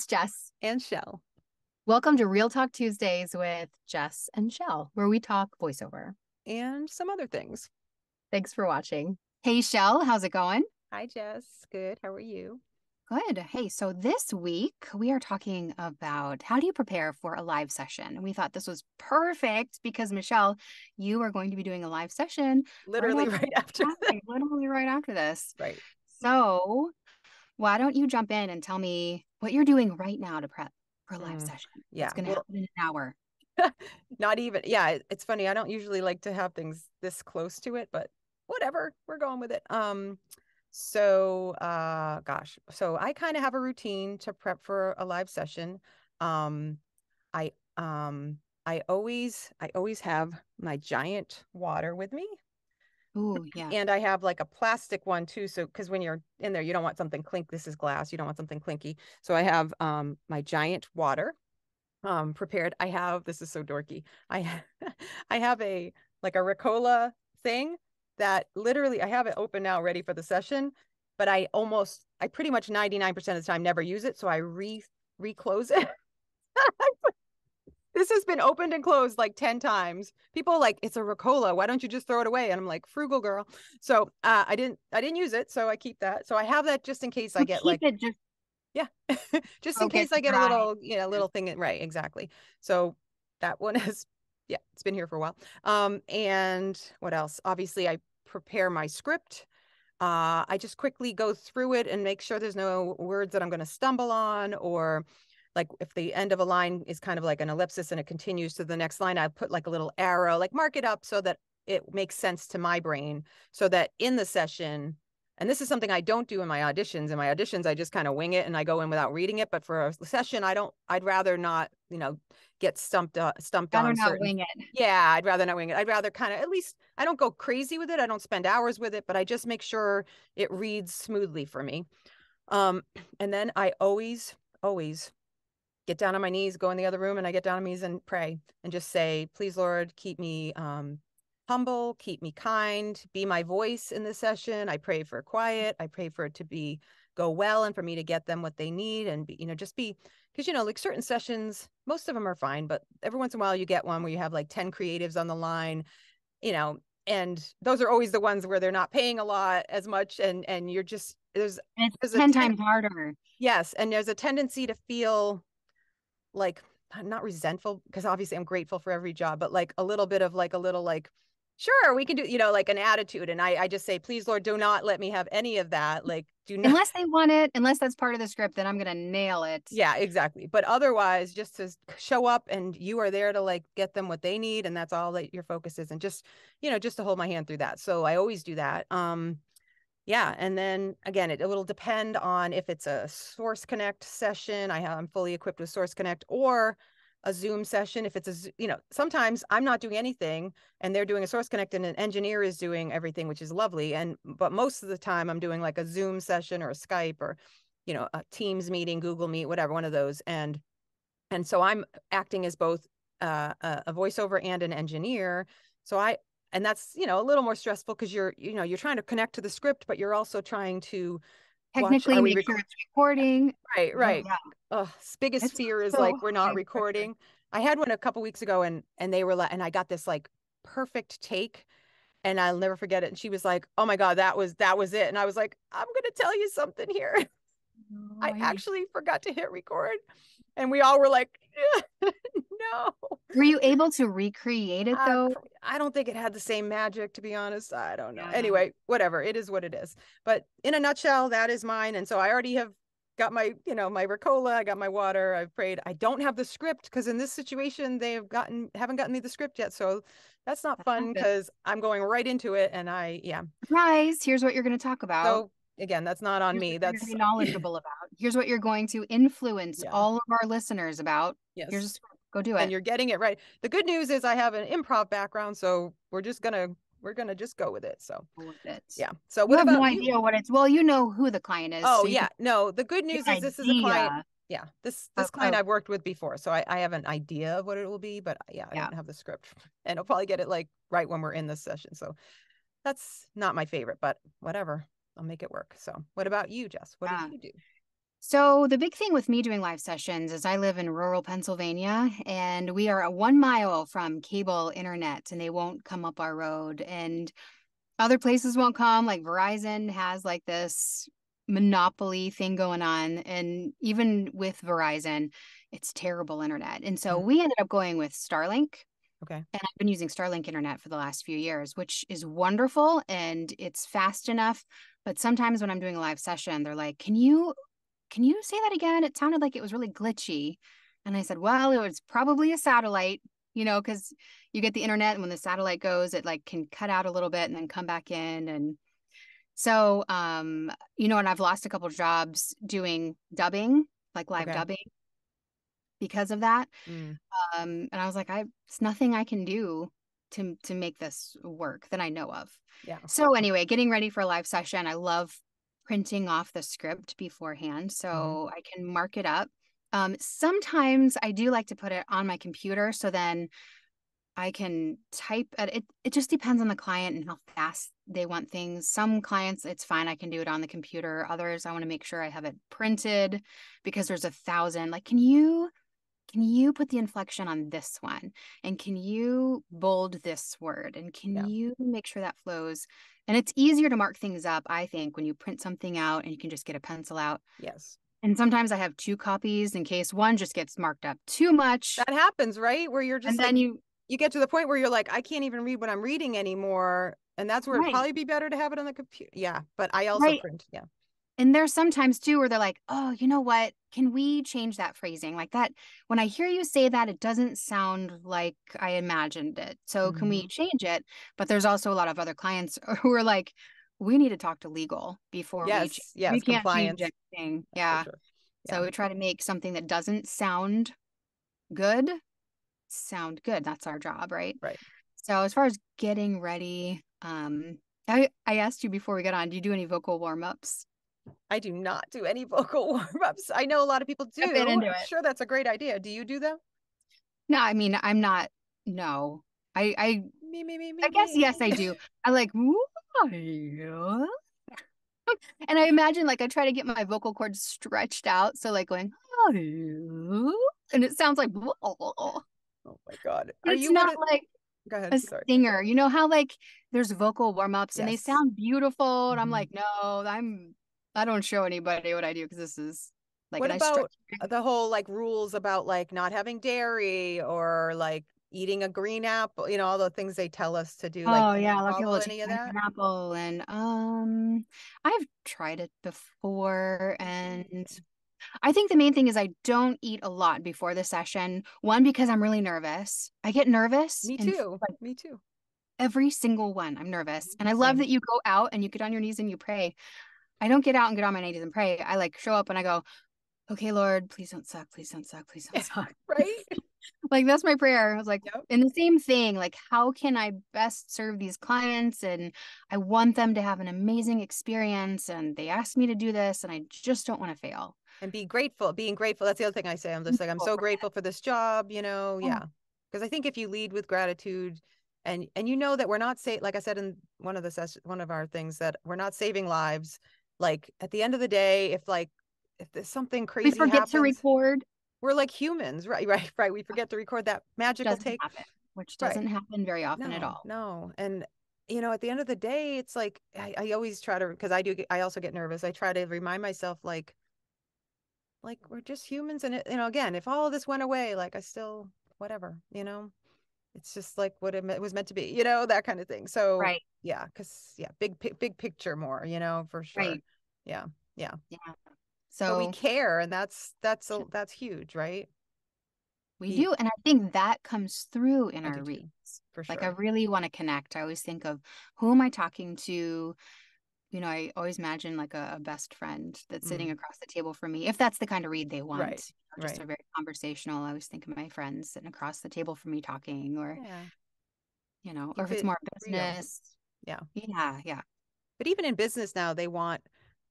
it's Jess. And Shell. Welcome to Real Talk Tuesdays with Jess and Shell, where we talk voiceover. And some other things. Thanks for watching. Hey, Shell, how's it going? Hi, Jess. Good. How are you? Good. Hey, so this week we are talking about how do you prepare for a live session? And we thought this was perfect because, Michelle, you are going to be doing a live session Literally right after that. literally right after this. Right. So why don't you jump in and tell me what you're doing right now to prep for a live session? Yeah. It's going to Well, happen in an hour. not even. Yeah. It's funny. I don't usually like to have things this close to it, but whatever. We're going with it. Gosh. So I kind of have a routine to prep for a live session. Um, I I always have my giant water with me. Oh, yeah. And I have like a plastic one too. So, because when you're in there, you don't want something clink. This is glass. You don't want something clinky. So I have my giant water prepared. I have, this is so dorky. I have a like a Ricola thing that literally I have it open now, ready for the session, but I pretty much 99% of the time never use it. So I reclose it. This has been opened and closed like 10 times. People are like, it's a Ricola. Why don't you just throw it away? And I'm like, frugal girl. So I didn't use it. So I keep that. So I have that just in case I You get keep like, it just yeah, just so in it gets case I get a dry. little thing. Right. Exactly. So that one is, yeah, it's been here for a while. And what else? Obviously I prepare my script. I just quickly go through it and make sure there's no words that I'm going to stumble on, or like if the end of a line is kind of like an ellipsis and it continues to the next line, I put like a little arrow, like mark it up so that it makes sense to my brain, so that in the session, and this is something I don't do in my auditions. In my auditions, I just kind of wing it and I go in without reading it. But for a session, I'd rather not, get stumped Rather on not certain. wing it. Yeah, I'd rather not wing it. I'd rather kind of, at least I don't go crazy with it. I don't spend hours with it, but I just make sure it reads smoothly for me. Um, and then I always get down on my knees, go in the other room, and I get down on my knees and pray and just say, please, Lord, keep me humble, keep me kind, be my voice in the session. I pray for quiet. I pray for it to go well and for me to get them what they need, and be, just be, because like certain sessions, most of them are fine, but every once in a while you get one where you have like 10 creatives on the line, and those are always the ones where they're not paying a lot as much, and you're just And it's there's 10 times harder. yes, and there's a tendency to feel like, I'm not resentful, because obviously I'm grateful for every job, but like a little bit of like a little like, sure, we can do, like an attitude. And I just say, please, Lord, do not let me have any of that. Like, do not. Unless they want it, unless that's part of the script, then I'm going to nail it. Yeah, exactly. But otherwise, just to show up, and you are there to like get them what they need. And that's all that your focus is. And just to hold my hand through that. So I always do that. Yeah. And then again, it will depend on if it's a Source Connect session. I'm fully equipped with Source Connect, or a Zoom session. If it's sometimes I'm not doing anything and they're doing a Source Connect and an engineer is doing everything, which is lovely. But most of the time I'm doing like a Zoom session or a Skype, or, a Teams meeting, Google Meet, whatever, one of those. And so I'm acting as both a voiceover and an engineer. And that's, a little more stressful, because you're trying to connect to the script, but you're also trying to watch, Technically, are we make sure it's recording. right, Oh, right. yeah. Biggest It's fear is so like, we're not high pressure. recording. I had one a couple weeks ago, and they were like, and I got this like perfect take, and I'll never forget it. And she was like, oh my God, that was it. And I was like, I'm gonna tell you something here. I Oh, actually forgot to hit record. And we all were like, no. were you able to recreate it Uh, though? I don't think it had the same magic, to be honest. I don't know. Yeah. Anyway, whatever. It is what it is. But in a nutshell, that is mine. And so I already have got my, my Ricola. I got my water. I've prayed. I don't have the script, because in this situation, haven't gotten me the script yet. So that's not That fun, happens. because I'm going right into it. And yeah. Surprise. Here's what you're going to talk about. So again, that's not on Here's me. what you're going to That's, be knowledgeable about. Here's what you're going to influence yeah. all of our listeners about. Here's a Yes. script. Go do And it. you're getting it right. The good news is I have an improv background. So we're gonna just go with it. So Go with it. yeah. So You what have no about you? idea what it's, well, you know who the client is, Oh so you can yeah, no. The good get news is an this is a client. idea Yeah, this client of I've worked with before, so I have an idea of what it will be. But yeah, I yeah. don't have the script, and I'll probably get it like right when we're in this session. So that's not my favorite, but whatever, I'll make it work. So what about you, Jess? What did Yeah. you do? So the big thing with me doing live sessions is I live in rural Pennsylvania and we are 1 mile from cable internet and they won't come up our road and other places won't come. Like Verizon has like this monopoly thing going on. And even with Verizon, it's terrible internet. And so Mm, we ended up going with Starlink. okay. And I've been using Starlink internet for the last few years, which is wonderful and it's fast enough. But sometimes when I'm doing a live session, they're like, can you say that again? It sounded like it was really glitchy. And I said, well, it was probably a satellite, because you get the internet and when the satellite goes, it like can cut out a little bit and then come back in. And so, and I've lost a couple of jobs doing dubbing, like live Okay. dubbing because of that. Mm, And I was like, it's nothing I can do to make this work that I know of. yeah. So anyway, getting ready for a live session, I love printing off the script beforehand Hmm. so I can mark it up. Sometimes I do like to put it on my computer so then I can type at it. It just depends on the client and how fast they want things. Some clients, it's fine. I can do it on the computer. Others, I want to make sure I have it printed because there's 1,000. Like, can you put the inflection on this one? And can you bold this word? And can Yeah. you make sure that flows? And it's easier to mark things up, I think, when you print something out and you can just get a pencil out. Yes. And sometimes I have two copies in case one just gets marked up too much. That happens, right? Where you're And just like, then you get to the point where you're like, I can't even read what I'm reading anymore. And that's where it'd right, probably be better to have it on the computer. Yeah. But I also right. print. Yeah. And there's sometimes too where they're like, oh, you know what? Can we change that phrasing? Like that, when I hear you say that, it doesn't sound like I imagined it. So can we Hmm. change it? But there's also a lot of other clients who are like, we need to talk to legal before Yes. we Yes. can't change Compliance. anything. Yeah, for Yeah. sure. Yeah. So we try to make something that doesn't good sound good. That's our job, right? Right. So as far as getting ready, I asked you before we got on, do you do any vocal warm-ups? I do not do any vocal warm-ups. I know a lot of people I've been do. into I'm it. sure that's a great idea. Do you do them? No, I mean, I'm not, no. I I Me, me, me, I me, guess yes, I me. do. I like "Why?" And I imagine like I try to get my vocal cords stretched out, so like going "Why?" and it sounds like but Oh my God. Are it's you one not of, like go a ahead. Sorry. singer. You know how like there's vocal warm-ups and they Yes. sound beautiful and I'm Hmm. like, "No, I don't show anybody what I do because this is like," What and I stretch. about the whole like rules about like not having dairy or like eating a green apple, all the things they tell us to do. Like, Oh do you yeah, a lot of people follow will take any of that? pineapple and I've tried it before and I think the main thing is I don't eat a lot before the session. One, because I'm really nervous. I get nervous Me and too. like Me too. every single one, I'm nervous. And I love Same. that you go out and you get on your knees and you pray. I don't get out and get on my knees and pray. I like show up and I go, okay, Lord, please don't suck. Please don't suck. Please don't suck. Right? Like that's my prayer. I was like, Yep. and the same thing, like how can I best serve these clients? And I want them to have an amazing experience. And they asked me to do this, and I just don't want to fail. And be grateful, being grateful. That's the other thing I say. I'm just like, I'm Grateful so for grateful for this job, that. yeah. Because I think if you lead with gratitude and you know that we're not like I said in one of our things, that we're not saving lives. Like at the end of the day, if there's something We crazy forget to happens, record, we're like humans, right? Right, right. We forget to record that magical doesn't take. happen, which Right. doesn't happen very often at No, all. no. And at the end of the day, it's like I always try to, because I also get nervous. I try to remind myself like we're just humans, and again, if all of this went away, like I still whatever, it's just like what it was meant to be, that kind of thing. So Right, yeah, because yeah, big picture more, for sure. right. Yeah, yeah. Yeah. But we So care, and that's huge, right? we He do. And I think that comes through in I do our too, reads. for Like I sure. really want to connect. I always think of who am I talking to? I always imagine like a best friend that's sitting Mm, across the table from me, if that's the kind of read they right, want. Just right. a very conversational. I always think of my friends sitting across the table from me talking, or, Yeah, or keep if it's it more real. business. Yeah. Yeah, yeah. But even in business now, they want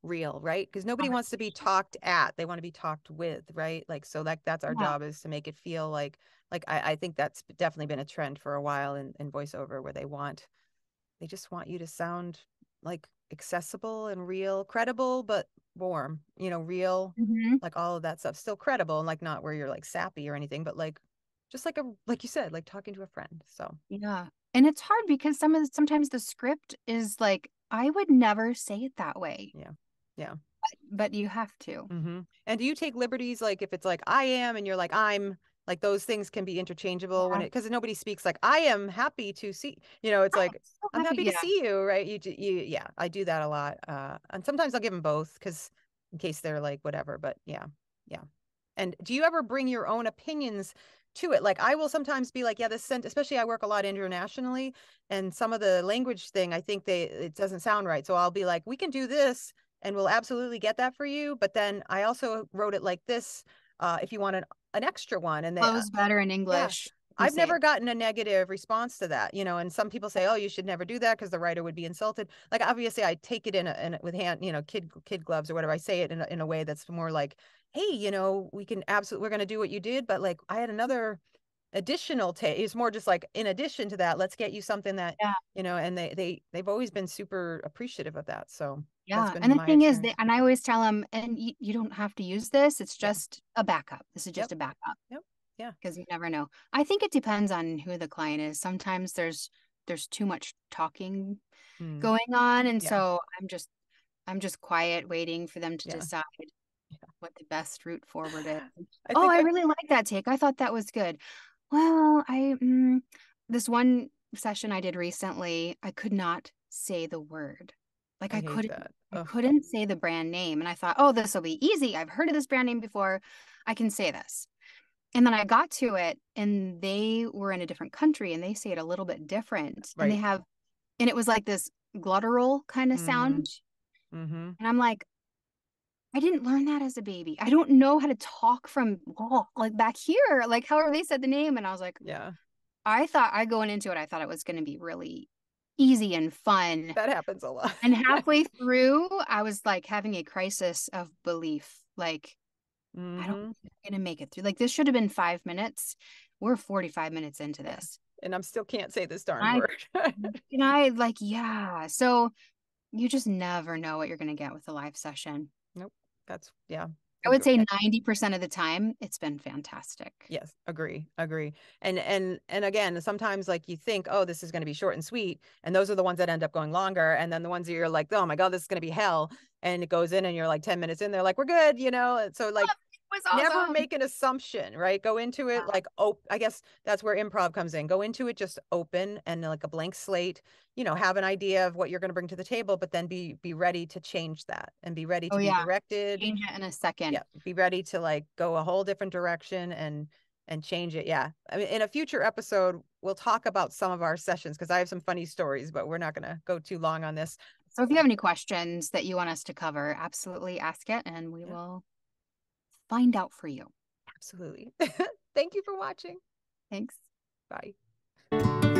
real, right? Because nobody wants to be Conversation. talked at. They want to be talked with, right? Like, so that's our Yeah, job, is to make it feel like I think that's definitely been a trend for a while in voiceover, where they just want you to sound like accessible and real, credible, but warm, real, Mm-hmm. like all of that stuff, still credible and like not where you're like sappy or anything, but like just like you said, like talking to a friend. So Yeah. And it's hard because sometimes the script is like, I would never say it that way, yeah. Yeah. but you have to. And do you take liberties like if it's like I am and you're like I'm, like those things can be interchangeable when Yeah. it because nobody speaks like I am happy to see, it's I'm like so I'm happy. happy to Yeah. see you, right? Yeah, I do that a lot. And sometimes I'll give them both because in case they're like whatever, but yeah. Yeah. And do you ever bring your own opinions to it? Like I will sometimes be like, yeah, this sent, especially I work a lot internationally, and some of the language thing, I think it doesn't sound right. So I'll be like, we can do this and we'll absolutely get that for you. But then I also wrote it like this, if you want an extra one. And they, Flows better in yeah, English. You I've say never it. gotten a negative response to that, and some people say, oh, you should never do that because the writer would be insulted. Like, obviously I take it with hand, kid gloves or whatever. I say it in a way that's more like, hey, we're going to do what you did. But like, I had another additional take. It's more just like, in addition to that, let's get you something that, Yeah. and they've always been super appreciative of that. So that's Yeah. been And the my thing is, experience. and I always tell them, and you don't have to use this. It's Yeah. just a backup. This is Yep. just a backup Yep. Yeah. because you never know. I think it depends on who the client is. Sometimes there's too much talking Mm. going on, and Yeah. so I'm just quiet, waiting for them to Yeah. decide Yeah. what the best route forward is. I Oh, think I I, really like that take. I thought that was good. Well, this one session I did recently, I could not say the word. Like I I hate couldn't that. I Oh, couldn't say the brand name. And I thought, oh, this will be easy. I've heard of this brand name before. I can say this. And then I got to it and they were in a different country and they say it a little bit different. right. And it was like this glottal kind of Mm-hmm. sound. Mm-hmm. And I'm like, I didn't learn that as a baby. I don't know how to talk from like back here, like however they said the name. And I was like, Yeah. I thought I going into it, I thought it was going to be really easy and fun. That happens a lot. And halfway through, I was like having a crisis of belief. Like, I don't Mm-hmm. think I'm going to make it through. Like, this should have been 5 minutes. We're 45 minutes into Yeah. this. And I'm still can't say this darn I, word. and I like, yeah. So you just never know what you're going to get with a live session. Nope. That's yeah. I would say 90% of the time, it's been fantastic. Yes, agree. And again, sometimes like you think, oh, this is going to be short and sweet, and those are the ones that end up going longer. And then the ones that you're like, oh my God, this is going to be hell. And it goes in and you're like 10 minutes in, they're like, we're good, And so like It was never awesome. make an assumption, right? Go into it like, oh, I guess that's where improv comes in. Go into it just open and like a blank slate, have an idea of what you're going to bring to the table, but then be ready to change that and be ready Oh, to be yeah. directed. Change it in a second. Yeah, be ready to like go a whole different direction and change it. Yeah. I mean, in a future episode, we'll talk about some of our sessions because I have some funny stories, but we're not going to go too long on this. So if you have any questions that you want us to cover, absolutely ask it and we Yeah, will find out for you. absolutely. Thank you for watching. Thanks. Bye.